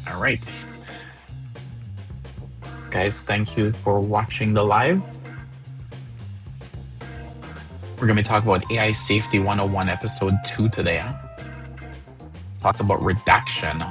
All right. Guys, thank you for watching the live. We're going to be talking about AI Safety 101, Episode 2 today. Talked about redaction.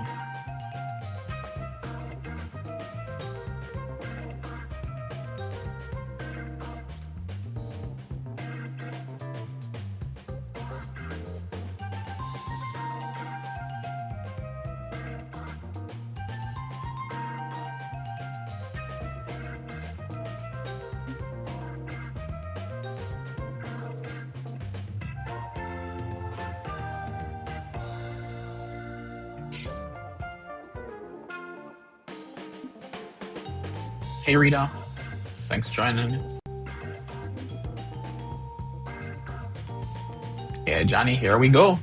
Hey, Rita. Thanks for joining. Yeah, Johnny, here we go.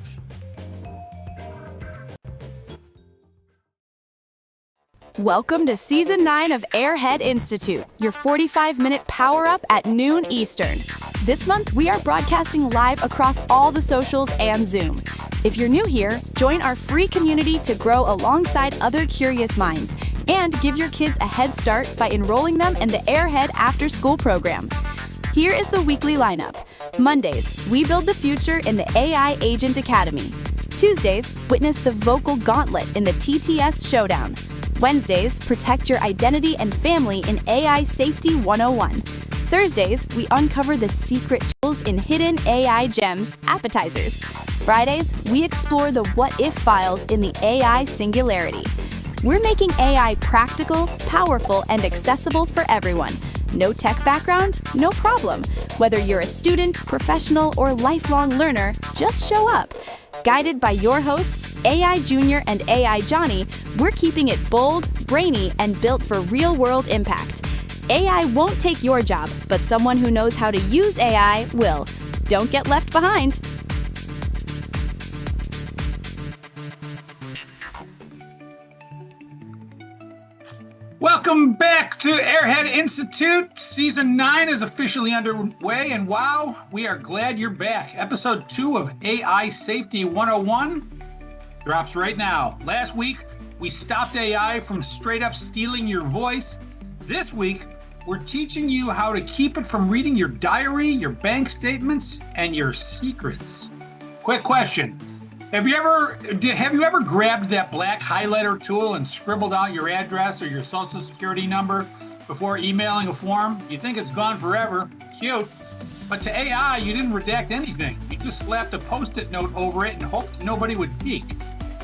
Welcome to Season 9 of Airhead Institute, your 45-minute power-up at noon Eastern. This month, we are broadcasting live across all the socials and Zoom. If you're new here, join our free community to grow alongside other curious minds and give your kids a head start by enrolling them in the Airhead after-school program. Here is the weekly lineup. Mondays, we build the future in the AI Agent Academy. Tuesdays, witness the vocal gauntlet in the TTS Showdown. Wednesdays, protect your identity and family in AI Safety 101. Thursdays, we uncover the secret tools in hidden AI gems, appetizers. Fridays, we explore the what-if files in the AI Singularity. We're making AI practical, powerful, and accessible for everyone. No tech background? No problem. Whether you're a student, professional, or lifelong learner, just show up. Guided by your hosts, AI Junior and AI Johnny, we're keeping it bold, brainy, and built for real-world impact. AI won't take your job, but someone who knows how to use AI will. Don't get left behind. Welcome back to Airhead Institute. Season 9 is officially underway, and wow, we are glad you're back. Episode 2 of AI Safety 101 drops right now. Last week, we stopped AI from straight up stealing your voice. This week, we're teaching you how to keep it from reading your diary, your bank statements, and your secrets. Quick question. Have you ever grabbed that black highlighter tool and scribbled out your address or your social security number before emailing a form? You think it's gone forever. Cute. But to AI, you didn't redact anything. You just slapped a Post-it note over it and hoped nobody would peek.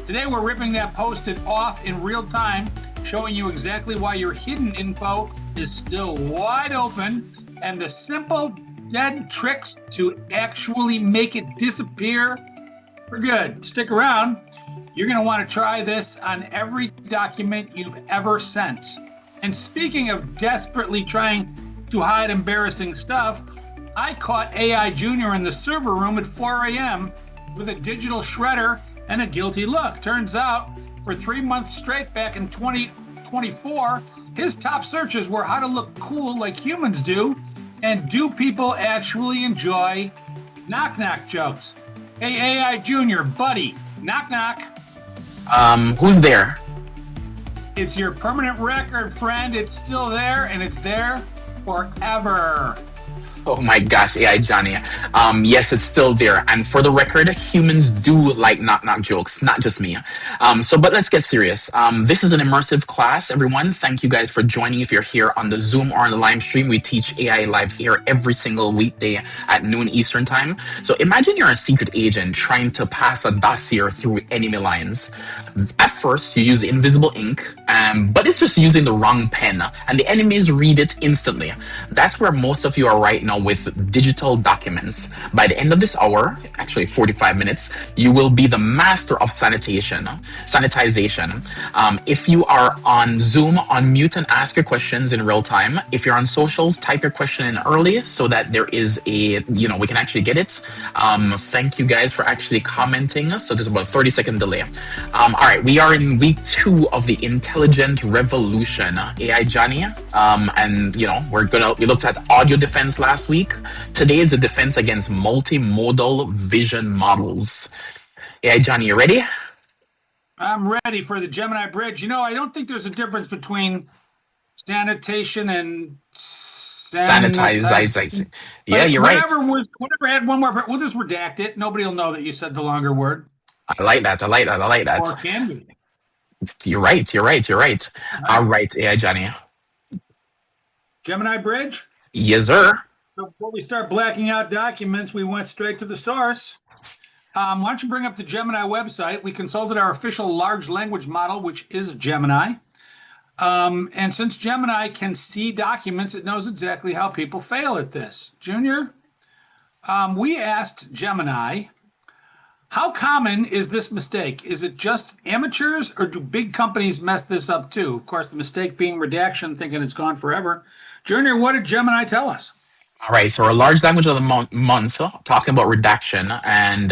Today, we're ripping that Post-it off in real time, showing you exactly why your hidden info is still wide open and the simple, dead tricks to actually make it disappear. We're good. Stick around. You're going to want to try this on every document you've ever sent. And speaking of desperately trying to hide embarrassing stuff, I caught AI Junior in the server room at 4 a.m. with a digital shredder and a guilty look. Turns out, for 3 months straight back in 2024, his top searches were how to look cool like humans do, and do people actually enjoy knock-knock jokes? Hey, AI Junior, buddy, knock knock. Who's there? It's your permanent record, friend. It's still there, and it's there forever. Oh my gosh, AI Johnny. Yes, it's still there. And for the record, humans do like knock-knock jokes, not just me. But let's get serious. This is an immersive class, everyone. Thank you guys for joining. If you're here on the Zoom or on the live stream, we teach AI live here every single weekday at noon Eastern time. So imagine you're a secret agent trying to pass a dossier through enemy lines. At first, you use the invisible ink, but it's just using the wrong pen, and the enemies read it instantly. That's where most of you are right now with digital documents. By the end of this hour, actually 45 minutes, you will be the master of sanitization. If you are on Zoom, unmute and ask your questions in real time. If you're on socials, type your question in early so that there is we can actually get it. Thank you guys for actually commenting. So there's about a 30-second delay. All right, we are in week 2 of the intelligent revolution. AI Johnny, we looked at audio defense last week. Today is the defense against multimodal vision models. AI Johnny, you ready? I'm ready for the Gemini bridge. I don't think there's a difference between sanitation and Sanitize. sanitization. Yeah, But you're right. whatever had one more, we'll just redact it. Nobody will know that you said the longer word. I like that. I like that. I like that. Or can we? You're right. You're right. You're right. All All right. right, AI Johnny. Gemini bridge. Yes, sir. So before we start blacking out documents, we went straight to the source. Why don't you bring up the Gemini website? We consulted our official large language model, which is Gemini. And since Gemini can see documents, it knows exactly how people fail at this. Junior, we asked Gemini, how common is this mistake? Is it just amateurs or do big companies mess this up too? Of course, the mistake being redaction, thinking it's gone forever. Junior, what did Gemini tell us? All right, so our large language of the month talking about redaction, and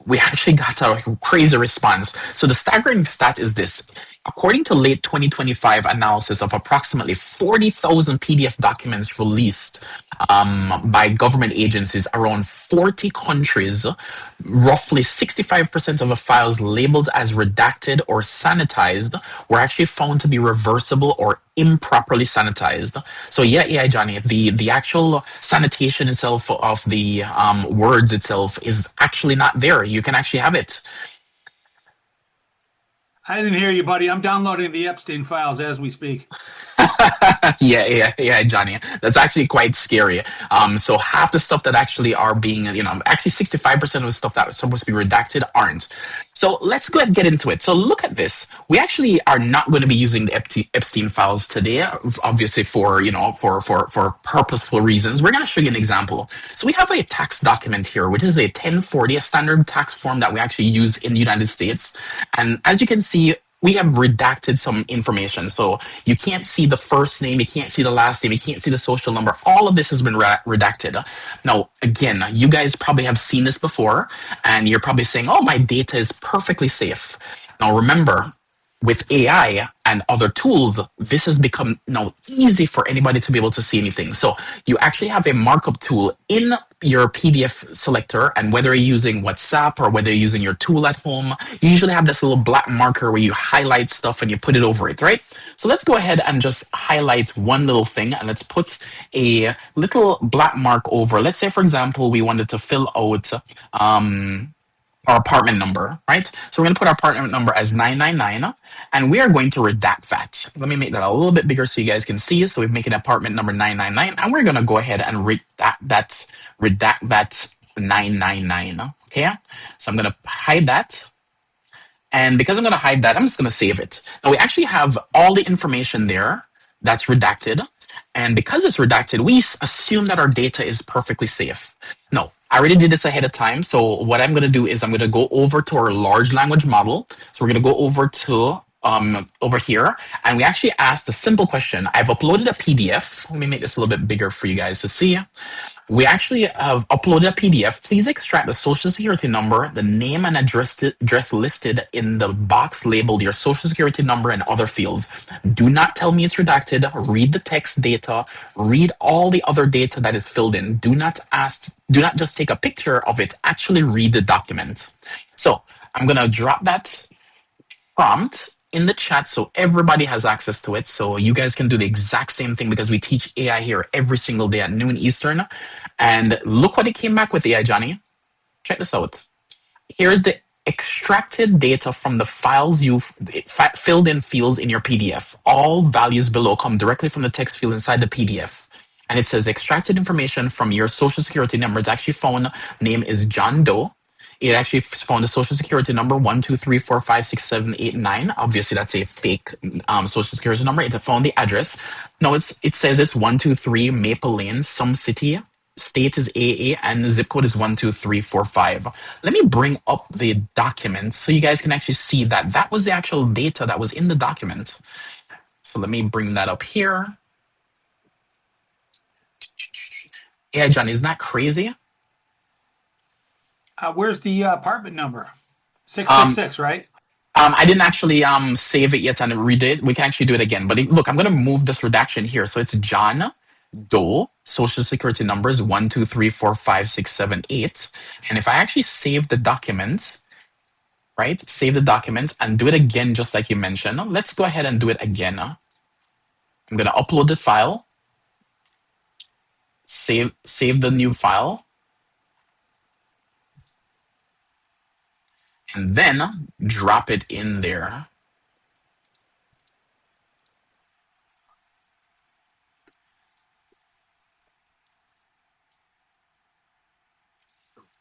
we actually got a crazy response. So the staggering stat is this: according to late 2025 analysis of approximately 40,000 PDF documents released by government agencies around 40 countries, roughly 65% of the files labeled as redacted or sanitized were actually found to be reversible or improperly sanitized. So yeah, yeah, Johnny, the actual sanitation itself of the words itself is actually not there. You can actually have it. I didn't hear you, buddy. I'm downloading the Epstein files as we speak. Yeah, Johnny. That's actually quite scary. So half the stuff that actually are being, actually 65% of the stuff that was supposed to be redacted aren't. So let's go ahead and get into it. So look at this. We actually are not going to be using the Epstein files today, obviously for, for purposeful reasons. We're going to show you an example. So we have a tax document here, which is a 1040, a standard tax form that we actually use in the United States. And as you can see, we have redacted some information. So you can't see the first name, you can't see the last name, you can't see the social number. All of this has been redacted. Now, again, you guys probably have seen this before, and you're probably saying, oh, my data is perfectly safe. Now, remember, with AI and other tools, this has become now easy for anybody to be able to see anything. So you actually have a markup tool in your PDF selector, and whether you're using WhatsApp or whether you're using your tool at home, you usually have this little black marker where you highlight stuff and you put it over it, right? So let's go ahead and just highlight one little thing, and let's put a little black mark over. Let's say, for example, we wanted to fill out our apartment number, right? So we're going to put our apartment number as 999, and we are going to redact that. Let me make that a little bit bigger so you guys can see. So we make an apartment number 999, and we're going to go ahead and redact that 999. Okay, so I'm going to hide that. And because I'm going to hide that, I'm just going to save it. Now we actually have all the information there that's redacted. And because it's redacted, we assume that our data is perfectly safe. No, I already did this ahead of time. So what I'm going to do is I'm going to go over to our large language model. So we're going to go over to over here, and we actually asked a simple question. I've uploaded a PDF. Let me make this a little bit bigger for you guys to see. We actually have uploaded a PDF. Please extract the social security number, the name and address listed in the box labeled your social security number and other fields. Do not tell me it's redacted. Read the text data. Read all the other data that is filled in. Do not just take a picture of it. Actually read the document. So I'm going to drop that prompt in the chat so everybody has access to it. So you guys can do the exact same thing because we teach AI here every single day at noon Eastern. And look what it came back with, AI Johnny. Check this out. Here's the extracted data from the files you've filled in fields in your PDF. All values below come directly from the text field inside the PDF. And it says extracted information from your social security number. It's actually found name is John Doe. It actually found the social security number 123456789. Obviously, that's a fake social security number. It found the address. No, it says it's 123 Maple Lane, some city. State is AA, and the zip code is 12345. Let me bring up the document so you guys can actually see that that was the actual data that was in the document. So let me bring that up here. Yeah, Johnny, isn't that crazy? Where's the apartment number? 666, right? I didn't actually save it yet and read it. We can actually do it again. But look, I'm going to move this redaction here. So it's John Doe, social security number is 1234567 8. And if I actually save the document, right? Save the document and do it again, just like you mentioned. Let's go ahead and do it again. I'm going to upload the file, save the new file, and then drop it in there.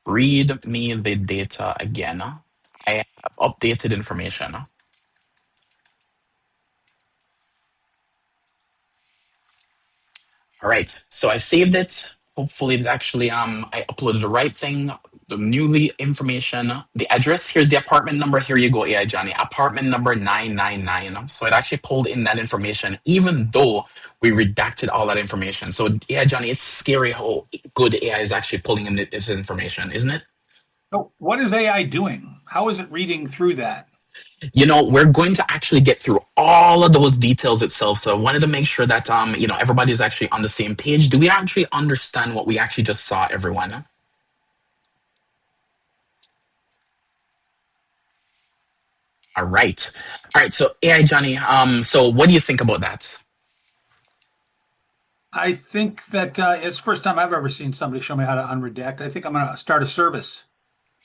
Read me the data again. I have updated information. All right, so I saved it. Hopefully it's actually I uploaded the right thing, the newly information, the address. Here's the apartment number. Here you go, AI Johnny. Apartment number 999. So it actually pulled in that information, even though we redacted all that information. So AI Johnny, it's scary how good AI is actually pulling in this information, isn't it? So what is AI doing? How is it reading through that? We're going to actually get through all of those details itself. So I wanted to make sure that everybody's actually on the same page. Do we actually understand what we actually just saw, everyone? All right. All right. So AI Johnny, so what do you think about that? I think that it's the first time I've ever seen somebody show me how to unredact. I think I'm going to start a service.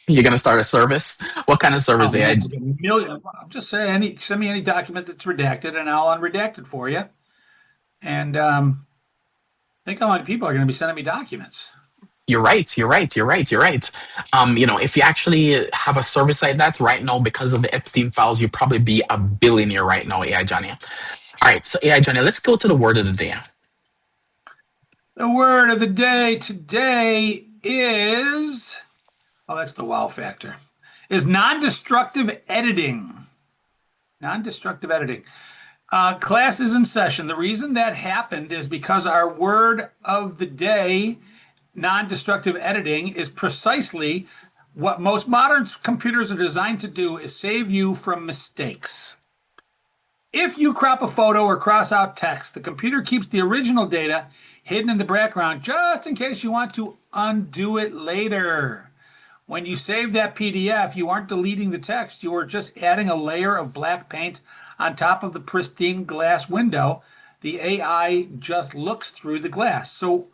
You're gonna start a service? What kind of Oh service, AI? man, I'll get a million. I'll just say send me any document that's redacted, and I'll unredact it for you. And think how many people are going to be sending me documents. You're right. You're right. You're right. You're right. If you actually have a service like that right now, because of the Epstein files, you'd probably be a billionaire right now, AI Johnny. All right. So AI Johnny, let's go to the word of the day. The word of the day today is, oh, that's the wow factor, is non-destructive editing. Non-destructive editing. Class is in session. The reason that happened is because our word of the day, non-destructive editing, is precisely what most modern computers are designed to do, is save you from mistakes. If you crop a photo or cross out text, the computer keeps the original data hidden in the background just in case you want to undo it later. When you save that PDF, you aren't deleting the text. You are just adding a layer of black paint on top of the pristine glass window. The AI just looks through the glass. So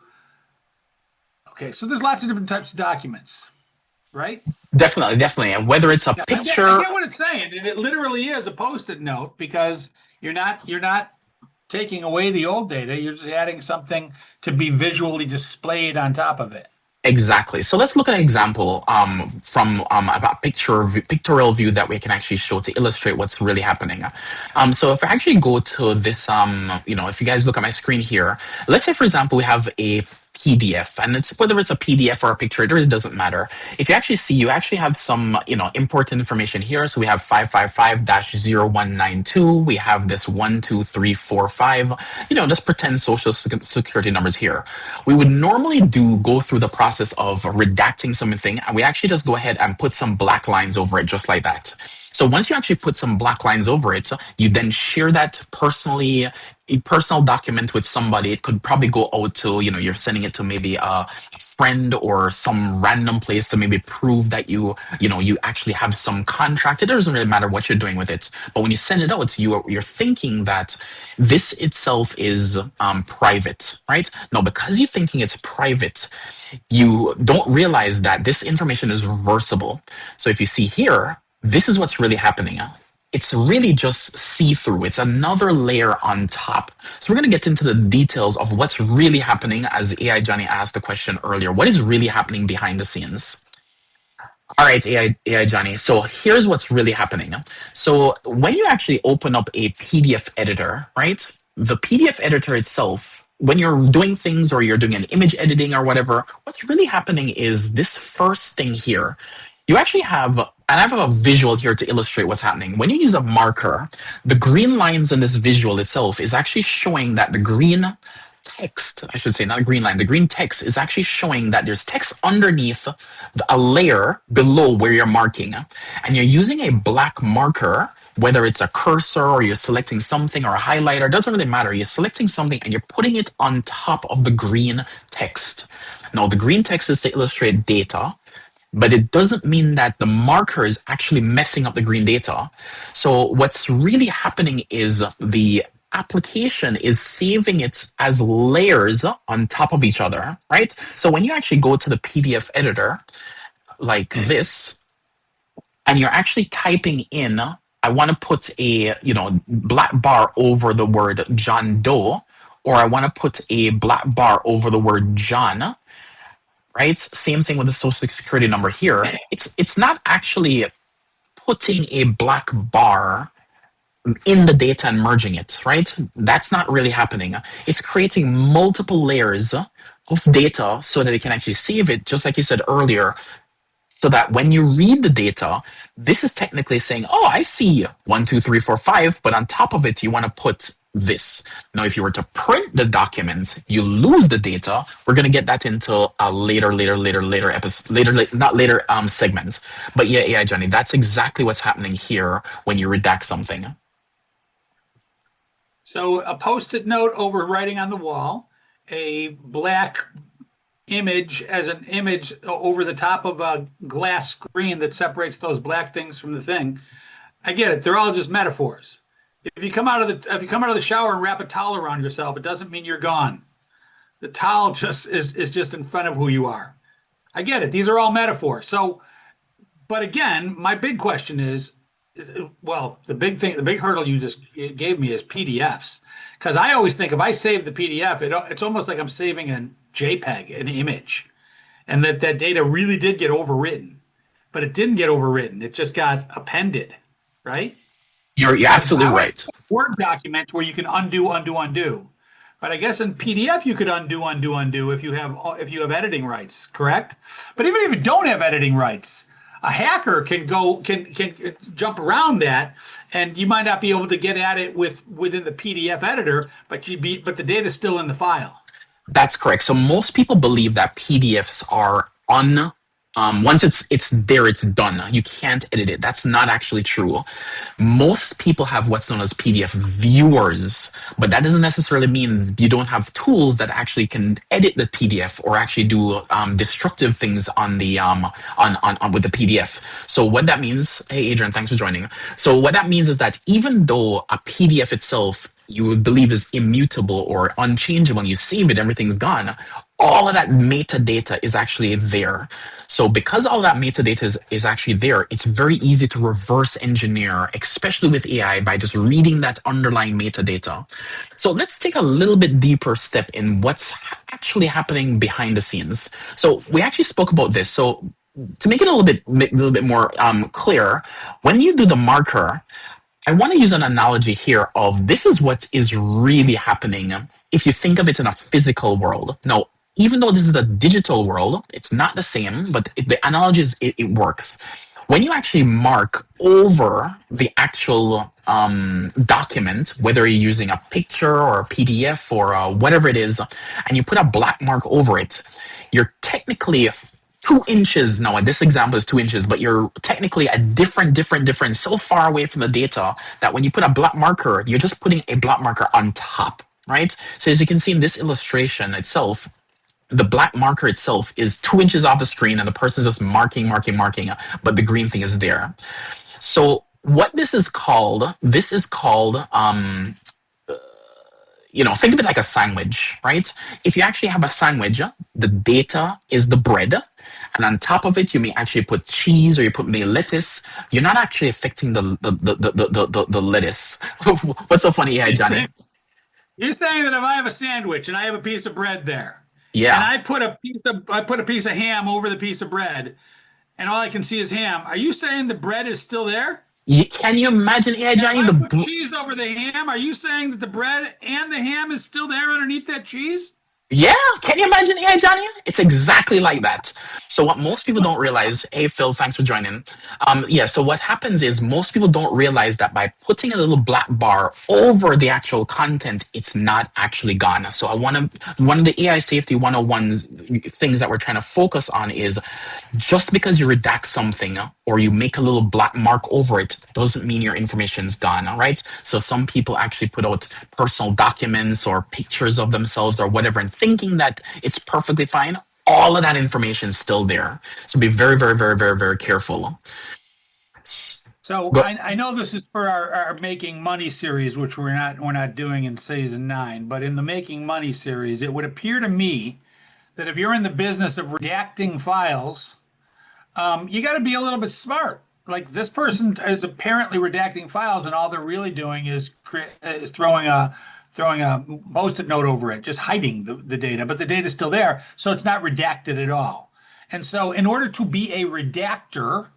there's lots of different types of documents, right? Definitely, definitely. And whether it's a Yeah, picture, I get what it's saying. And it literally is a post-it note because you're not taking away the old data. You're just adding something to be visually displayed on top of it. exactly. So let's look at an example from a pictorial view that we can actually show to illustrate what's really happening. So if I actually go to this, if you guys look at my screen here, let's say, for example, we have a PDF, and it's whether it's a PDF or a picture, it really doesn't matter. If you actually see, you actually have some, important information here. So we have 555-0192. We have this 12345. Just pretend social security numbers here. We would normally go through the process of redacting something, and we actually just go ahead and put some black lines over it, just like that. So once you actually put some black lines over it, you then share that a personal document with somebody. It could probably go out to, you're sending it to maybe a friend or some random place to maybe prove that you actually have some contract. It doesn't really matter what you're doing with it. But when you send it out, you're thinking that this itself is private, right? Now, because you're thinking it's private, you don't realize that this information is reversible. So if you see here, this is what's really happening. It's really just see-through. It's another layer on top. So we're going to get into the details of what's really happening, as AI Johnny asked the question earlier. What is really happening behind the scenes? All right, AI Johnny. So here's what's really happening. So when you actually open up a PDF editor, right? The PDF editor itself, when you're doing things or you're doing an image editing or whatever, what's really happening is this first thing here. You actually have, and I have a visual here to illustrate what's happening. When you use a marker, the green lines in this visual itself is actually showing that the green text, I should say, not a green line, the green text is actually showing that there's text underneath a layer below where you're marking. And you're using a black marker, whether it's a cursor or you're selecting something or a highlighter, doesn't really matter. You're selecting something and you're putting it on top of the green text. Now, the green text is to illustrate data. but it doesn't mean that the marker is actually messing up the green data. So what's really happening is the application is saving it as layers on top of each other, right? So when you actually go to the PDF editor like this, and you're actually typing in, I want to put a, black bar over the word John Doe, or I want to put a black bar over the word John, right? Same thing with the social security number here. It's not actually putting a black bar in the data and merging it, right? That's not really happening. It's creating multiple layers of data so that it can actually save it, just like you said earlier, so that when you read the data, this is technically saying, oh, I see 1, 2, 3, 4, 5, but on top of it, you want to put this. Now, if you were to print the document, you lose the data. We're going to get that into a later episode, not later segments. But yeah, AI Johnny, that's exactly what's happening here when you redact something. So a Post-it note over writing on the wall, a black image as an image over the top of a glass screen that separates those black things from the thing. I get it. They're all just metaphors. If you come out of the shower and wrap a towel around yourself, it doesn't mean you're gone. The towel just is just in front of who you are. I get it. These are all metaphors. So, but again, my big question is, well, the big hurdle you just gave me is PDFs. Because I always think if I save the PDF, it's almost like I'm saving a JPEG, an image, and that data really did get overwritten. But it didn't get overwritten. It just got appended, right? You're absolutely right. Word documents where you can undo. But I guess in PDF you could undo if you have editing rights, correct? But even if you don't have editing rights, a hacker can jump around that, and you might not be able to get at it within the PDF editor, but the data's still in the file. That's correct. So most people believe that PDFs are once it's there, it's done. You can't edit it. That's not actually true. Most people have what's known as PDF viewers, but that doesn't necessarily mean you don't have tools that actually can edit the PDF or actually do destructive things on the on with the PDF. So what that means, hey Adrian, thanks for joining. So what that means is that even though a PDF itself you would believe is immutable or unchangeable, and you save it, everything's gone, all of that metadata is actually there. So because all that metadata is actually there, it's very easy to reverse engineer, especially with AI, by just reading that underlying metadata. So let's take a little bit deeper step in what's actually happening behind the scenes. So we actually spoke about this. So to make it a little bit more clear, when you do the marker, I want to use an analogy here of this is what is really happening if you think of it in a physical world. Now, even though this is a digital world, it's not the same, but the analogy it works. When you actually mark over the actual document, whether you're using a picture or a PDF or whatever it is, and you put a black mark over it, you're technically 2 inches. Now, in this example is 2 inches, but you're technically a different, so far away from the data that when you put a black marker, you're just putting a black marker on top, right? So as you can see in this illustration itself, the black marker itself is 2 inches off the screen and the person's just marking, but the green thing is there. So what this is called, think of it like a sandwich, right? If you actually have a sandwich, the data is the bread, and on top of it, you may actually put cheese or you put maybe lettuce. You're not actually affecting the lettuce. What's so funny, yeah, Johnny? You're saying that if I have a sandwich and I have a piece of bread there, yeah, and I put a piece of ham over the piece of bread, and all I can see is ham, are you saying the bread is still there? Can you imagine, yeah, Johnny? If I put cheese over the ham, are you saying that the bread and the ham is still there underneath that cheese? Yeah, can you imagine AI, Johnny? It's exactly like that. So what most people don't realize, hey Phil, thanks for joining. So what happens is most people don't realize that by putting a little black bar over the actual content, it's not actually gone. So one of the AI safety 101's things that we're trying to focus on is just because you redact something or you make a little black mark over it doesn't mean your information's gone, all right? So some people actually put out personal documents or pictures of themselves or whatever and thinking that it's perfectly fine. all of that information is still there. So be very, very, very, very, very careful. So Go, I know this is for our Making Money series, which we're not doing in season 9, but in the Making Money series, it would appear to me that if you're in the business of redacting files, you got to be a little bit smart. Like this person is apparently redacting files, and all they're really doing is throwing a post-it note over it, just hiding the data, but the data's still there, so it's not redacted at all. And so, in order to be a redactor,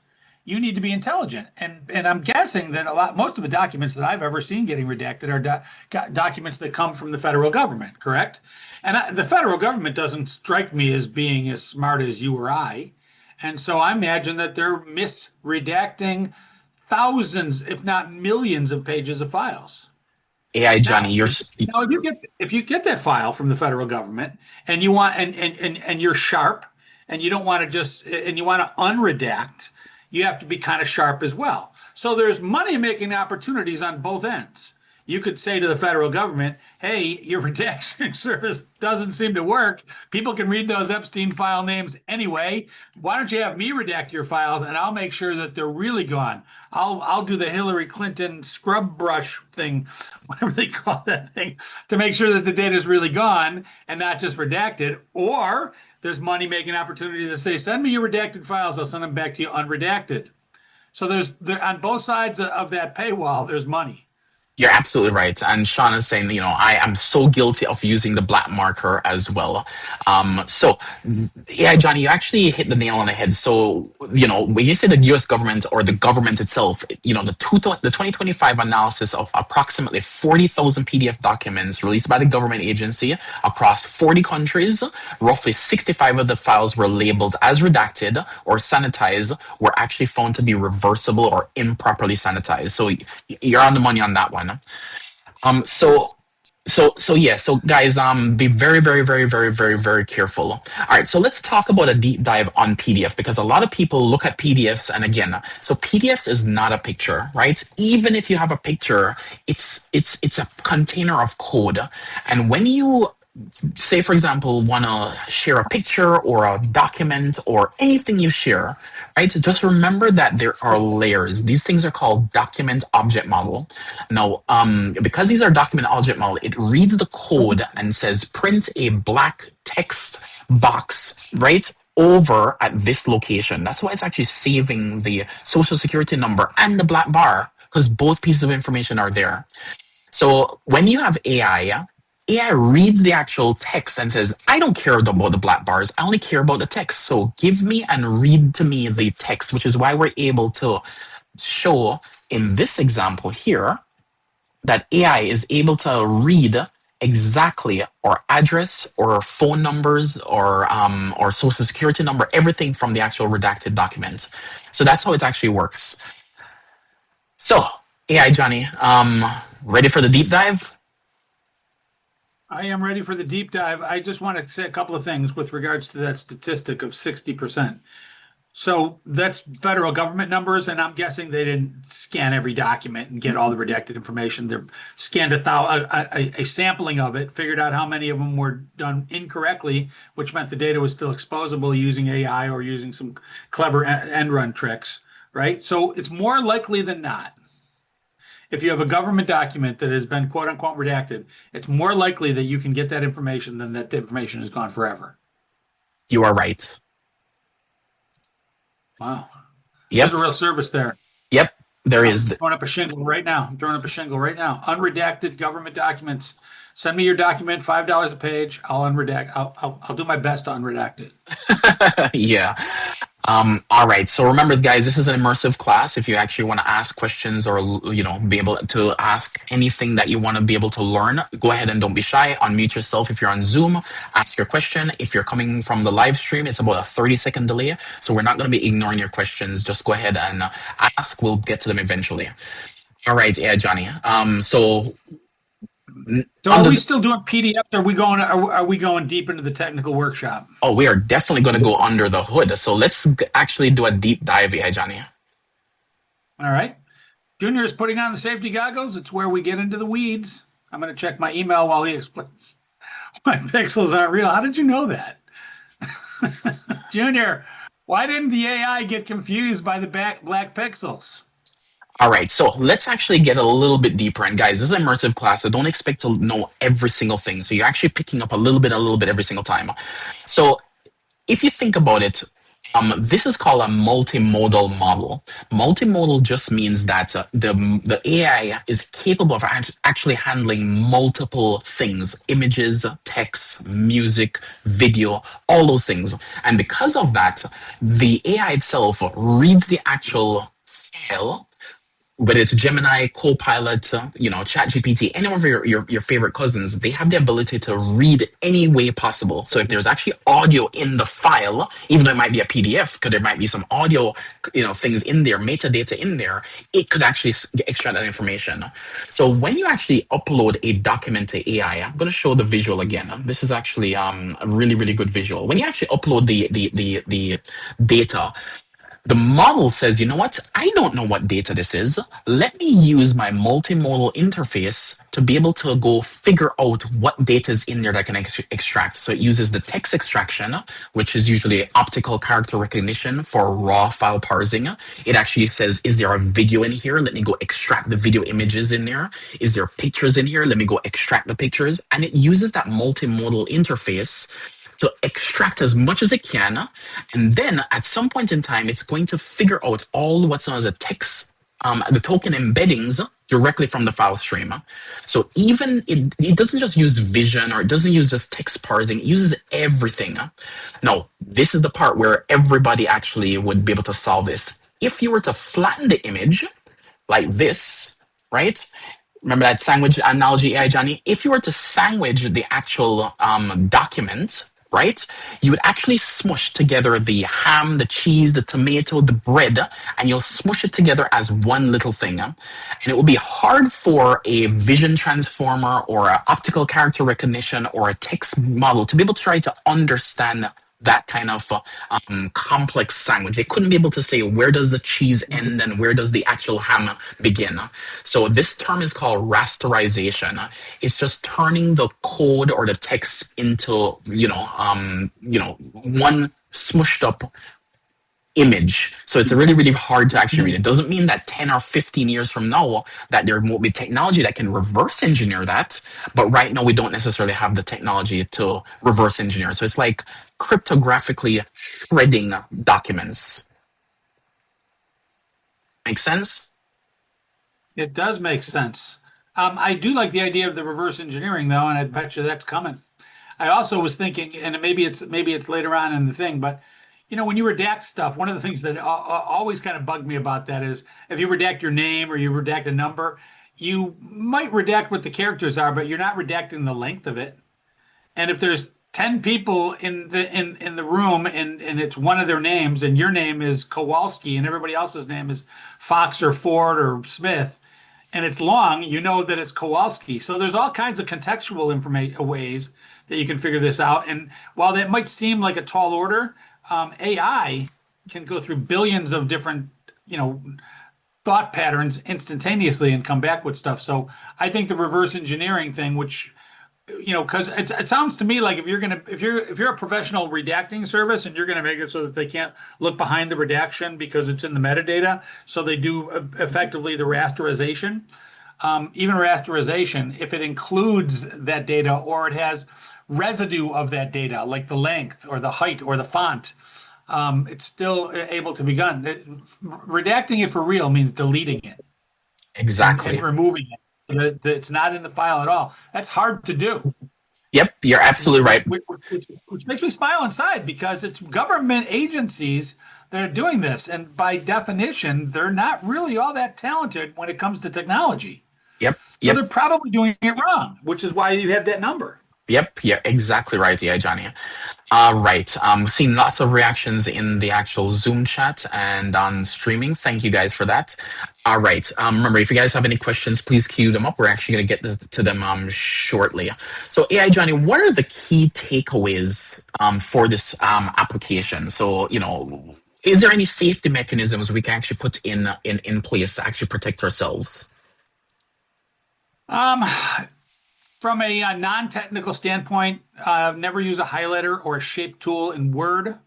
you need to be intelligent. And I'm guessing that most of the documents that I've ever seen getting redacted are documents that come from the federal government, correct? And the federal government doesn't strike me as being as smart as you or I. And so I imagine that they're misredacting thousands, if not millions, of pages of files. AI Johnny, Now, now if you get that file from the federal government and you want and you're sharp and you don't want to just and you want to unredact, you have to be kind of sharp as well. So there's money making opportunities on both ends. You could say to the federal government, hey, your redaction service doesn't seem to work. People can read those Epstein file names anyway. Why don't you have me redact your files and I'll make sure that they're really gone. I'll do the Hillary Clinton scrub brush thing, whatever they call that thing, to make sure that the data is really gone and not just redacted. Or there's money making opportunities to say, send me your redacted files. I'll send them back to you unredacted. So there on both sides of that paywall, there's money. you're absolutely right. And Sean is saying, I am so guilty of using the black marker as well. So, yeah, Johnny, you actually hit the nail on the head. So, when you say the US government or the government itself, the 2025 analysis of approximately 40,000 PDF documents released by the government agency across 40 countries, roughly 65 of the files were labeled as redacted or sanitized, were actually found to be reversible or improperly sanitized. So, you're on the money on that one. So yeah, so guys, be very, very, very, very, very, very careful. All right, so let's talk about a deep dive on PDF because a lot of people look at PDFs, and again, so PDFs is not a picture, right? Even if you have a picture, it's a container of code, and when you say, for example, want to share a picture or a document or anything you share, right? Just remember that there are layers. These things are called document object model. Now, because these are document object model, it reads the code and says print a black text box, right? Over at this location. That's why it's actually saving the social security number and the black bar because both pieces of information are there. So when you have AI reads the actual text and says, I don't care about the black bars. I only care about the text. So give me and read to me the text, which is why we're able to show in this example here that AI is able to read exactly our address or phone numbers or social security number, everything from the actual redacted document. So that's how it actually works. So AI Johnny, ready for the deep dive? I am ready for the deep dive. I just want to say a couple of things with regards to that statistic of 60%. So that's federal government numbers, and I'm guessing they didn't scan every document and get all the redacted information. They scanned a sampling of it, figured out how many of them were done incorrectly, which meant the data was still exposable using AI or using some clever end run tricks, right? So it's more likely than not, if you have a government document that has been quote unquote redacted, it's more likely that you can get that information than that the information is gone forever. You are right. Wow. Yep. There's a real service there. Yep. There I'm is. throwing up a shingle right now. I'm throwing up a shingle right now. Unredacted government documents. Send me your document, $5 a page. I'll unredact. I'll do my best to unredact it. Yeah. All right. So remember, guys, this is an immersive class. If you actually want to ask questions or, be able to ask anything that you want to be able to learn, go ahead and don't be shy. Unmute yourself if you're on Zoom. Ask your question. If you're coming from the live stream, it's about a 30-second delay. So we're not going to be ignoring your questions. Just go ahead and ask. We'll get to them eventually. All right. Yeah, Johnny. So are we still doing PDFs? Are we going deep into the technical workshop? Oh, we are definitely going to go under the hood. So let's actually do a deep dive here, Johnny. All right. Junior is putting on the safety goggles. It's where we get into the weeds. I'm going to check my email while he explains. My pixels aren't real. How did you know that? Junior, why didn't the AI get confused by the black pixels? All right, so let's actually get a little bit deeper. And guys, this is an immersive class, so don't expect to know every single thing. So you're actually picking up a little bit every single time. So if you think about it, this is called a multimodal model. Multimodal just means that the AI is capable of actually handling multiple things: images, text, music, video, all those things. And because of that, the AI itself reads the actual file, whether it's Gemini, Copilot, ChatGPT, any of your favorite cousins, they have the ability to read any way possible. So if there's actually audio in the file, even though it might be a PDF, because there might be some audio, things in there, metadata in there, it could actually extract that information. So when you actually upload a document to AI, I'm going to show the visual again. This is actually a really, really good visual. When you actually upload the data, the model says, you know what? I don't know what data this is. Let me use my multimodal interface to be able to go figure out what data is in there that I can extract. So it uses the text extraction, which is usually optical character recognition for raw file parsing. It actually says, is there a video in here? Let me go extract the video images in there. Is there pictures in here? Let me go extract the pictures. And it uses that multimodal interface to extract as much as it can, and then at some point in time, it's going to figure out all what's known as a text, the token embeddings directly from the file stream. So even it doesn't just use vision, or it doesn't use just text parsing, it uses everything. Now, this is the part where everybody actually would be able to solve this. If you were to flatten the image like this, right? Remember that sandwich analogy, AI Johnny? If you were to sandwich the actual document, right, you would actually smush together the ham, the cheese, the tomato, the bread, and you'll smush it together as one little thing. And it will be hard for a vision transformer or an optical character recognition or a text model to be able to try to understand that kind of complex sandwich. They couldn't be able to say, where does the cheese end and where does the actual ham begin. So this term is called rasterization. It's just turning the code or the text into one smushed up image. So it's really, really hard to actually read. It doesn't mean that 10 or 15 years from now that there won't be technology that can reverse engineer that. But right now, we don't necessarily have the technology to reverse engineer. So it's like cryptographically shredding documents. Make sense? It does make sense. I do like the idea of the reverse engineering, though, and I bet you that's coming. I also was thinking, and maybe it's later on in the thing, but when you redact stuff, one of the things that always kind of bugged me about that is if you redact your name or you redact a number, you might redact what the characters are, but you're not redacting the length of it. And if there's 10 people in the room and it's one of their names and your name is Kowalski and everybody else's name is Fox or Ford or Smith, and it's long, you know that it's Kowalski. So there's all kinds of contextual information ways that you can figure this out. And while that might seem like a tall order, AI can go through billions of different, thought patterns instantaneously and come back with stuff. So I think the reverse engineering thing, which, because it sounds to me like if you're a professional redacting service and you're gonna make it so that they can't look behind the redaction because it's in the metadata, so they do effectively the rasterization. Even rasterization, if it includes that data or it has residue of that data, like the length or the height or the font, it's still able to be done. Redacting it for real means deleting it Exactly. and removing it. It's not in the file at all. That's hard to do. Yep, you're absolutely right. Which makes me smile inside because it's government agencies that are doing this. And by definition, they're not really all that talented when it comes to technology. Yep. So Yep. they're probably doing it wrong, which is why you have that number. Yep, yeah, exactly right. Yeah, Johnny. Right. Seeing lots of reactions in the actual Zoom chat and on streaming. Thank you guys for that. All right. Remember, if you guys have any questions, please queue them up. We're actually going to get to them shortly. So, AI Johnny, what are the key takeaways for this application? So, is there any safety mechanisms we can actually put in place to actually protect ourselves? From a non-technical standpoint, never use a highlighter or a shape tool in Word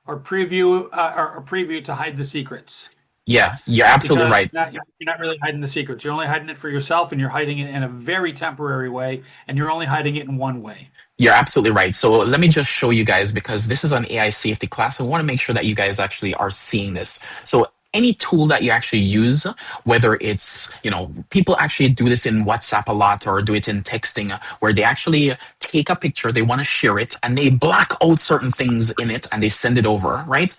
or preview to hide the secrets Yeah, you're absolutely because right. you're not really hiding the secrets. You're only hiding it for yourself, and you're hiding it in a very temporary way, and you're only hiding it in one way. You're absolutely right. So let me just show you guys because this is an AI safety class. I want to make sure that you guys actually are seeing this. So any tool that you actually use, whether it's, people actually do this in WhatsApp a lot or do it in texting where they actually take a picture, they want to share it and they black out certain things in it and they send it over, right?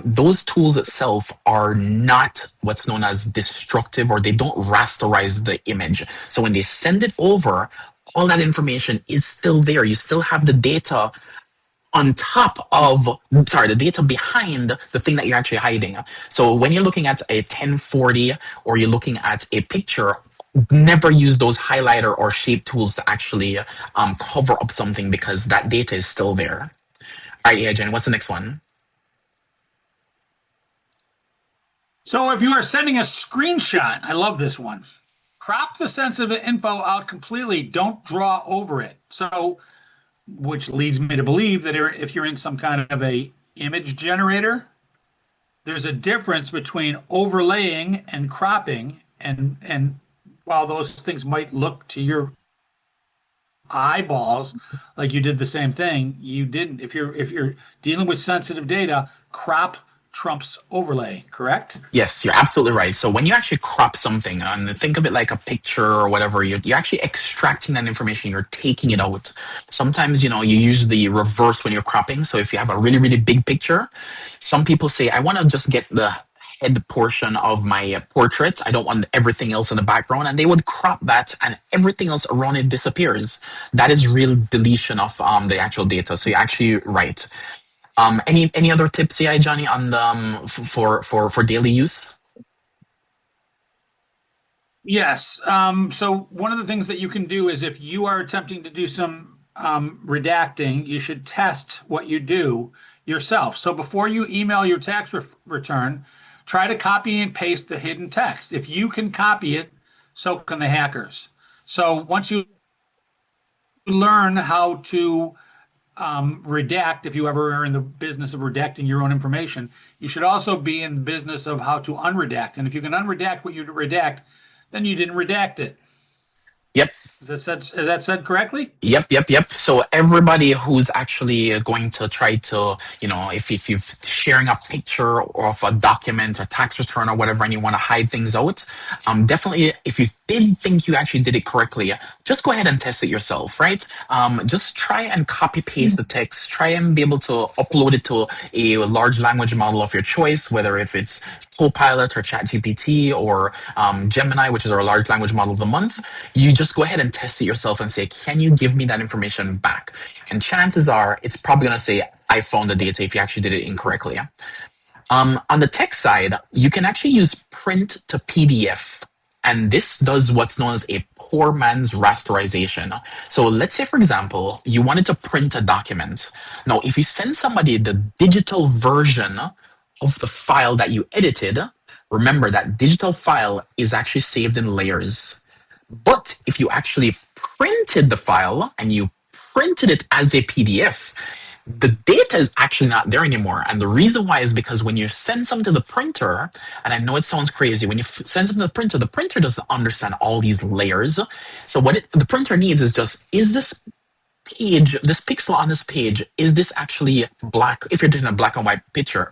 Those tools itself are not what's known as destructive or they don't rasterize the image. So when they send it over, all that information is still there. You still have the data on top of, sorry, the data behind the thing that you're actually hiding. So when you're looking at a 1040 or you're looking at a picture, never use those highlighter or shape tools to actually cover up something because that data is still there. All right, yeah, Jen, what's the next one? So if you are sending a screenshot, I love this one. Crop the sensitive info out completely. Don't draw over it. So, which leads me to believe that if you're in some kind of a image generator, there's a difference between overlaying and cropping. And while those things might look to your eyeballs like you did the same thing, you didn't. If you're dealing with sensitive data, crop trumps overlay, correct? Yes, you're absolutely right. So when you actually crop something, and think of it like a picture or whatever, you're actually extracting that information, you're taking it out. Sometimes, you use the reverse when you're cropping. So if you have a really, really big picture, some people say, I want to just get the head portion of my portrait. I don't want everything else in the background. And they would crop that and everything else around it disappears. That is real deletion of the actual data. So you're actually right. Any other tips, yeah, Johnny, on the for daily use? Yes. So one of the things that you can do is if you are attempting to do some redacting, you should test what you do yourself. So before you email your tax return, try to copy and paste the hidden text. If you can copy it, so can the hackers. So once you learn how to redact, if you ever are in the business of redacting your own information, you should also be in the business of how to unredact. And if you can unredact what you redact, then you didn't redact it. Yep. Is that said correctly? Yep. So everybody who's actually going to try to, if you're sharing a picture of a document or tax return or whatever, and you want to hide things out, definitely, if you did think you actually did it correctly, just go ahead and test it yourself, right? Just try and copy paste the text. Try and be able to upload it to a large language model of your choice, whether if it's Copilot or ChatGPT or Gemini, which is our large language model of the month. You just go ahead and test it yourself and say, can you give me that information back? And chances are it's probably going to say, I found the data if you actually did it incorrectly. On the text side, you can actually use print to PDF. And this does what's known as a poor man's rasterization. So let's say, for example, you wanted to print a document. Now, if you send somebody the digital version of the file that you edited, remember that digital file is actually saved in layers. But if you actually printed the file and you printed it as a PDF, the data is actually not there anymore. And the reason why is because when you send something to the printer, and I know it sounds crazy, when you send something to the printer doesn't understand all these layers. So what the printer needs is just, is this page, this pixel on this page, is this actually black? If you're doing a black and white picture,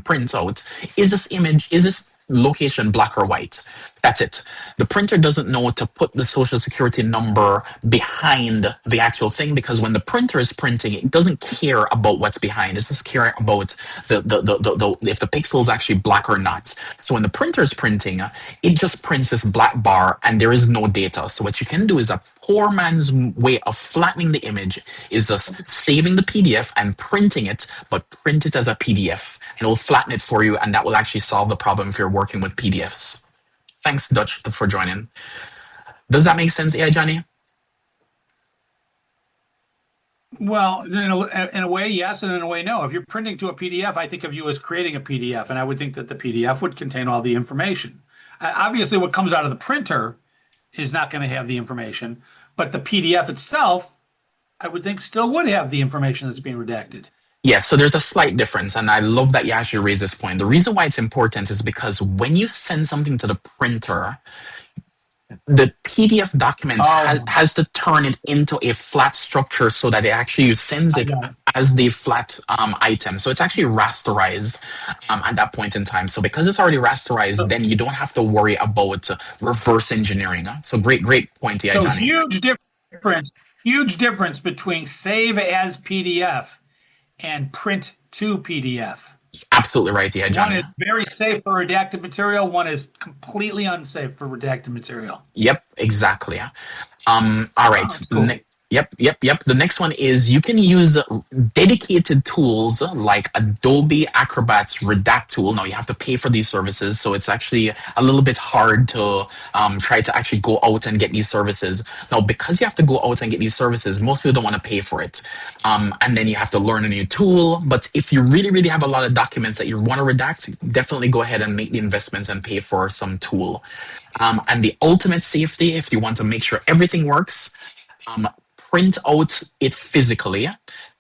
print out, is this image, is this location black or white? That's it. The printer doesn't know to put the social security number behind the actual thing because when the printer is printing, it doesn't care about what's behind. It's just caring about the if the pixel is actually black or not. So when the printer is printing, it just prints this black bar and there is no data. So what you can do is a poor man's way of flattening the image is just saving the PDF and printing it, but print it as a PDF. It will flatten it for you, and that will actually solve the problem if you're working with PDFs. Thanks, Dutch, for joining. Does that make sense, AI Johnny? Well, in a way, yes, and in a way, no. If you're printing to a PDF, I think of you as creating a PDF, and I would think that the PDF would contain all the information. Obviously, what comes out of the printer is not going to have the information, But the PDF itself, I would think, still would have the information that's being redacted. Yeah, so there's a slight difference, and I love that you actually raised this point. The reason why it's important is because when you send something to the printer, the PDF document Oh, has to turn it into a flat structure so that it actually sends I it got it. as the flat item. So it's actually rasterized at that point in time. So because it's already rasterized, So, then you don't have to worry about reverse engineering. So great point, yeah, so Johnny. huge difference between save as PDF and print to PDF. Absolutely right, yeah, One Johnny. is very safe for redacted material. One is completely unsafe for redacted material. Yep, exactly. All Oh, right. that's cool. Yep. The next one is you can use dedicated tools like Adobe Acrobat's Redact tool. Now you have to pay for these services, so it's actually a little bit hard to try to actually go out and get these services. Now, because you have to go out and get these services, most people don't want to pay for it, and then you have to learn a new tool. But if you really have a lot of documents that you want to redact, definitely go ahead and make the investment and pay for some tool. And the ultimate safety, if you want to make sure everything works, um, print out it physically,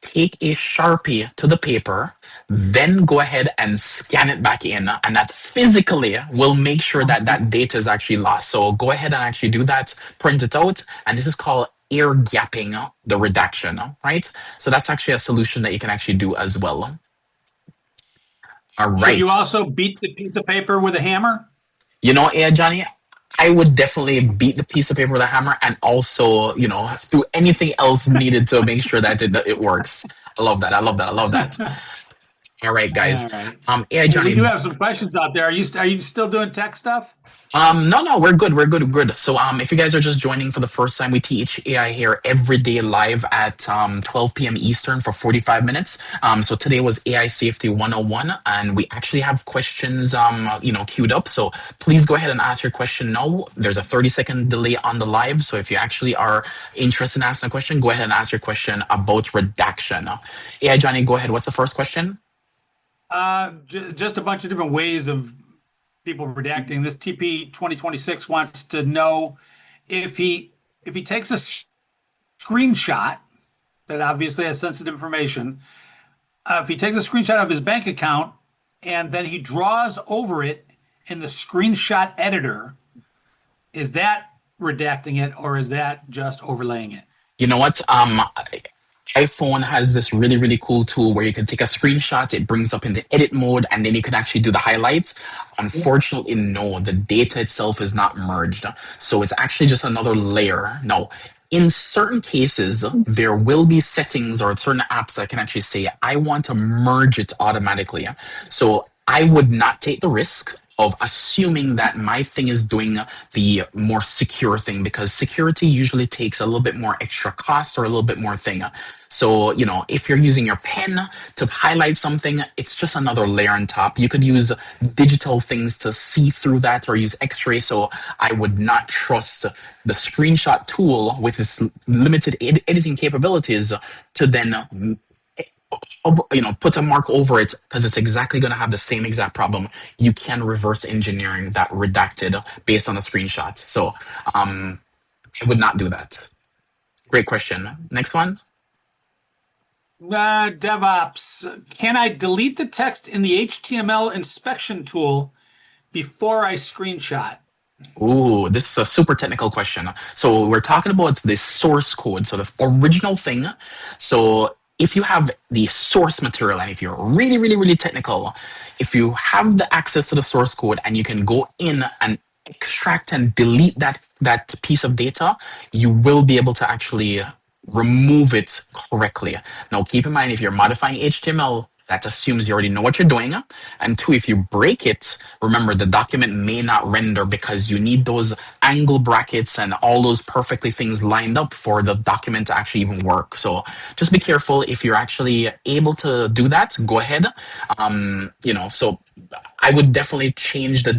take a Sharpie to the paper, then go ahead and scan it back in. And that physically will make sure that that data is actually lost. So go ahead and actually do that, print it out. And this is called air gapping the redaction, right? So that's actually a solution that you can actually do as well. All Should you right. also beat the piece of paper with a hammer? You know, yeah, Johnny, I would definitely beat the piece of paper with a hammer and also, do anything else needed to make sure that it works. I love that. I love that. I love that. All right, guys. All right. Yeah, Hey, we do Johnny. have some questions out there. Are you still doing tech stuff? No, we're good. We're good. We're good. So, if you guys are just joining for the first time, we teach AI here every day live at 12 p.m. Eastern for 45 minutes. So today was AI Safety 101, and we actually have questions, queued up. So please go ahead and ask your question now. There's a 30-second delay on the live. So if you actually are interested in asking a question, go ahead and ask your question about redaction. AI Johnny, go ahead. What's the first question? Just a bunch of different ways of people redacting. This TP 2026 wants to know if he takes a screenshot that obviously has sensitive information. If he takes a screenshot of his bank account and then he draws over it in the screenshot editor, is that redacting it or is that just overlaying it? You know what? iPhone has this really cool tool where you can take a screenshot, it brings up in the edit mode, and then you can actually do the highlights. Unfortunately, no, the data itself is not merged. So it's actually just another layer. Now, in certain cases, there will be settings or certain apps that can actually say, I want to merge it automatically. So I would not take the risk of assuming that my thing is doing the more secure thing because security usually takes a little bit more extra cost or a little bit more thing. So, if you're using your pen to highlight something, it's just another layer on top. You could use digital things to see through that or use X-ray. So I would not trust the screenshot tool with its limited editing capabilities to then put a mark over it because it's exactly going to have the same exact problem. You can reverse engineering that redacted based on a screenshot. So I would not do that. Great question. Next one. DevOps, can I delete the text in the HTML inspection tool before I screenshot? Ooh, this is a super technical question. So we're talking about the source code, so the original thing. So if you have the source material and if you're really technical, if you have the access to the source code and you can go in and extract and delete that piece of data, you will be able to actually remove it correctly. Now, keep in mind, if you're modifying HTML, that assumes you already know what you're doing. And two, if you break it, remember the document may not render because you need those angle brackets and all those perfectly things lined up for the document to actually even work. So just be careful. If you're actually able to do that, go ahead. So I would definitely change the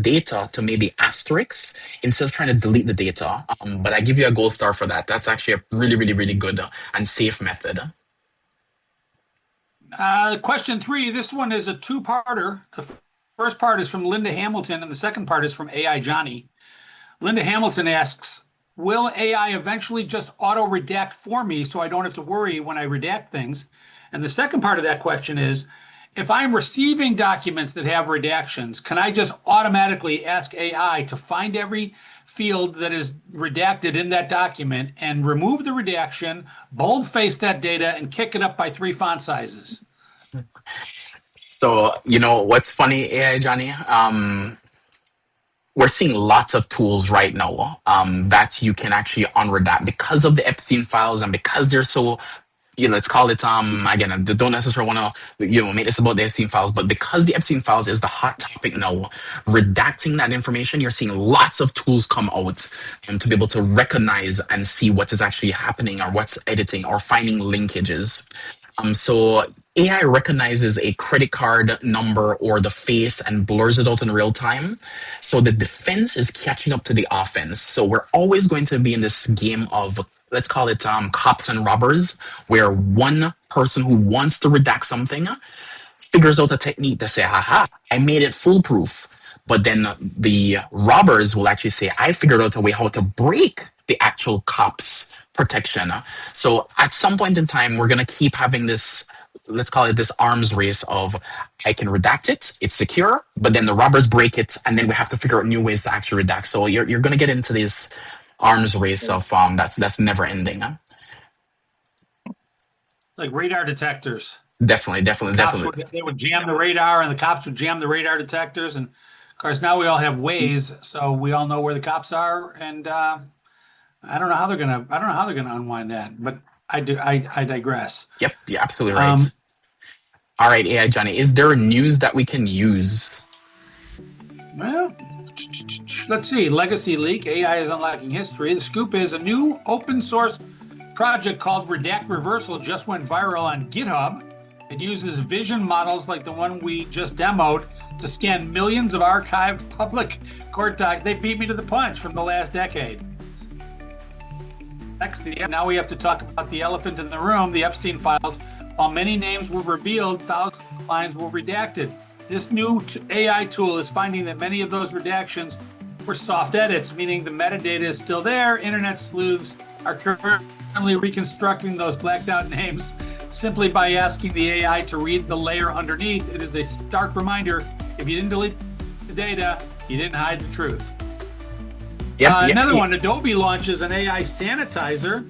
data to maybe asterisks instead of trying to delete the data. But I give you a gold star for that. That's actually a really good and safe method. Question 3, this one is a two-parter. The first part is from Linda Hamilton, and the second part is from AI Johnny. Linda Hamilton asks, will AI eventually just auto redact for me so I don't have to worry when I redact things? And the second part of that question is, if I'm receiving documents that have redactions, can I just automatically ask AI to find every field that is redacted in that document and remove the redaction, boldface that data, and kick it up by 3 font sizes? So, what's funny, AI Johnny? We're seeing lots of tools right now that you can actually unredact because of the Epstein files and because they're so, let's call it, again, I don't necessarily want to, make this about the Epstein files, but because the Epstein files is the hot topic now, redacting that information, you're seeing lots of tools come out to be able to recognize and see what is actually happening or what's editing or finding linkages. So AI recognizes a credit card number or the face and blurs it out in real time. So the defense is catching up to the offense. So we're always going to be in this game of, let's call it, cops and robbers, where one person who wants to redact something figures out a technique to say, haha, I made it foolproof. But then the robbers will actually say, I figured out a way how to break the actual cops' protection. So at some point in time, we're going to keep having this, let's call it this arms race of, I can redact it, it's secure, but then the robbers break it, and then we have to figure out new ways to actually redact. So you're going to get into this arms race of that's never ending. Like radar detectors. Definitely. They would jam the radar, and the cops would jam the radar detectors. And of course, now we all have Waze, so we all know where the cops are. And I don't know how they're gonna unwind that. But I digress. Yep, you're absolutely right. All right, AI Johnny, is there news that we can use? Well, let's see. Legacy leak. AI is unlocking history. The scoop is a new open source project called Redact Reversal just went viral on GitHub. It uses vision models like the one we just demoed to scan millions of archived public court documents. They beat me to the punch from the last decade. Now we have to talk about the elephant in the room, the Epstein files. While many names were revealed, thousands of lines were redacted. This new AI tool is finding that many of those redactions were soft edits, meaning the metadata is still there. Internet sleuths are currently reconstructing those blacked out names simply by asking the AI to read the layer underneath. It is a stark reminder, if you didn't delete the data, you didn't hide the truth. Another one, Adobe launches an AI sanitizer.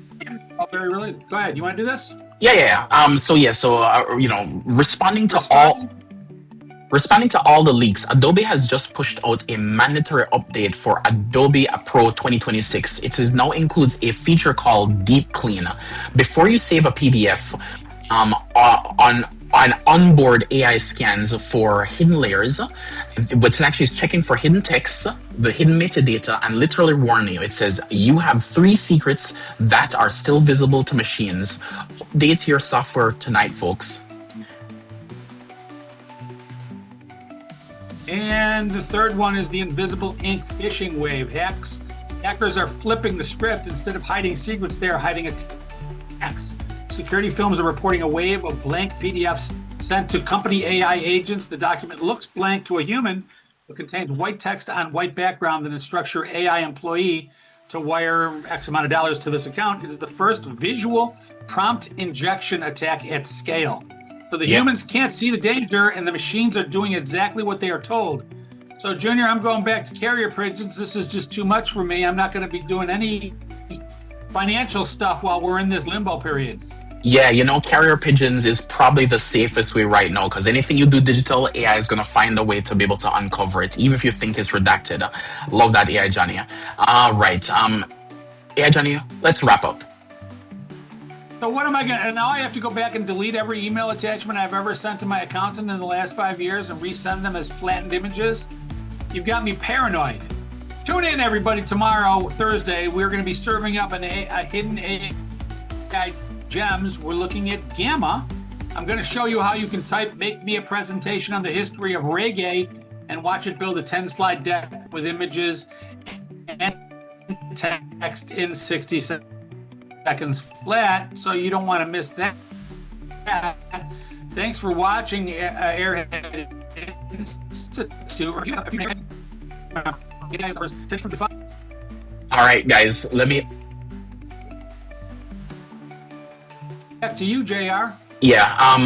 Oh, really? Go ahead. You want to do this? Yeah. Responding to all the leaks, Adobe has just pushed out a mandatory update for Adobe Pro 2026. It now includes a feature called Deep Clean. Before you save a PDF, on onboard AI scans for hidden layers, what's actually checking for hidden text, the hidden metadata, and literally warning you. It says, you have 3 secrets that are still visible to machines. Update your software tonight, folks. And the third one is the invisible ink phishing wave. Hackers are flipping the script. Instead of hiding secrets, they are hiding attacks. Security firms are reporting a wave of blank PDFs sent to company AI agents. The document looks blank to a human, but contains white text on white background that instructs your AI employee to wire X amount of dollars to this account. It is the first visual prompt injection attack at scale. So the humans can't see the danger, and the machines are doing exactly what they are told. So, Junior, I'm going back to carrier pigeons. This is just too much for me. I'm not going to be doing any financial stuff while we're in this limbo period. Yeah, carrier pigeons is probably the safest way right now, because anything you do digital, AI is going to find a way to be able to uncover it, even if you think it's redacted. Love that, AI Johnny. All right. AI Johnny, let's wrap up. So what am I going to... Now I have to go back and delete every email attachment I've ever sent to my accountant in the last 5 years and resend them as flattened images? You've got me paranoid. Tune in, everybody, tomorrow, Thursday. We're going to be serving up a hidden AI gems. We're looking at Gamma. I'm going to show you how you can make me a presentation on the history of reggae and watch it build a 10-slide deck with images and text in 60 seconds flat, so you don't want to miss that. Thanks for watching Airhead Institute. All All right, guys, let me. Back to you, JR. Yeah,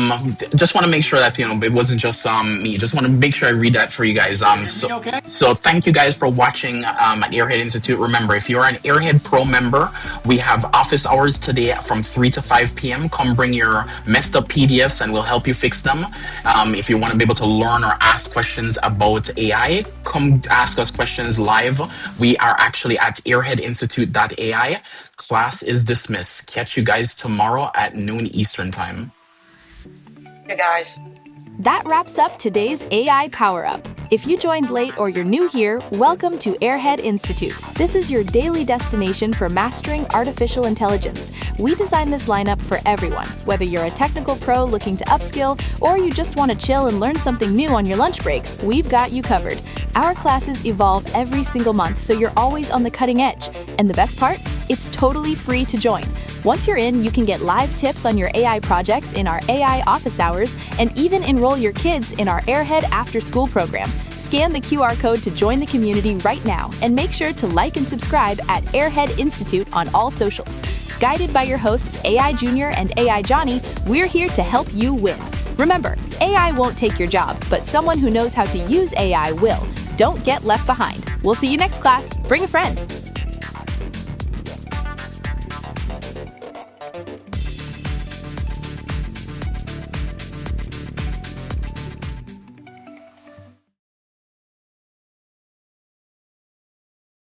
just want to make sure that it wasn't just me. Just want to make sure I read that for you guys. So Okay. so thank you guys for watching at Airhead Institute. Remember, if you're an Airhead Pro member, we have office hours today from 3 to 5 p.m. Come bring your messed up PDFs and we'll help you fix them. If you want to be able to learn or ask questions about AI, come ask us questions live. We are actually at airheadinstitute.ai. Class is dismissed. Catch you guys tomorrow at noon Eastern time. Hey guys. That wraps up today's AI Power Up. If you joined late or you're new here, welcome to Airhead Institute. This is your daily destination for mastering artificial intelligence. We designed this lineup for everyone, whether you're a technical pro looking to upskill or you just want to chill and learn something new on your lunch break, we've got you covered. Our classes evolve every single month, so you're always on the cutting edge. And the best part? It's totally free to join. Once you're in, you can get live tips on your AI projects in our AI office hours and even enroll your kids in our Airhead After School program. Scan the QR code to join the community right now and make sure to like and subscribe at Airhead Institute on all socials. Guided by your hosts AI Junior and AI Johnny, we're here to help you win. Remember, AI won't take your job, but someone who knows how to use AI will. Don't get left behind. We'll see you next class. Bring a friend.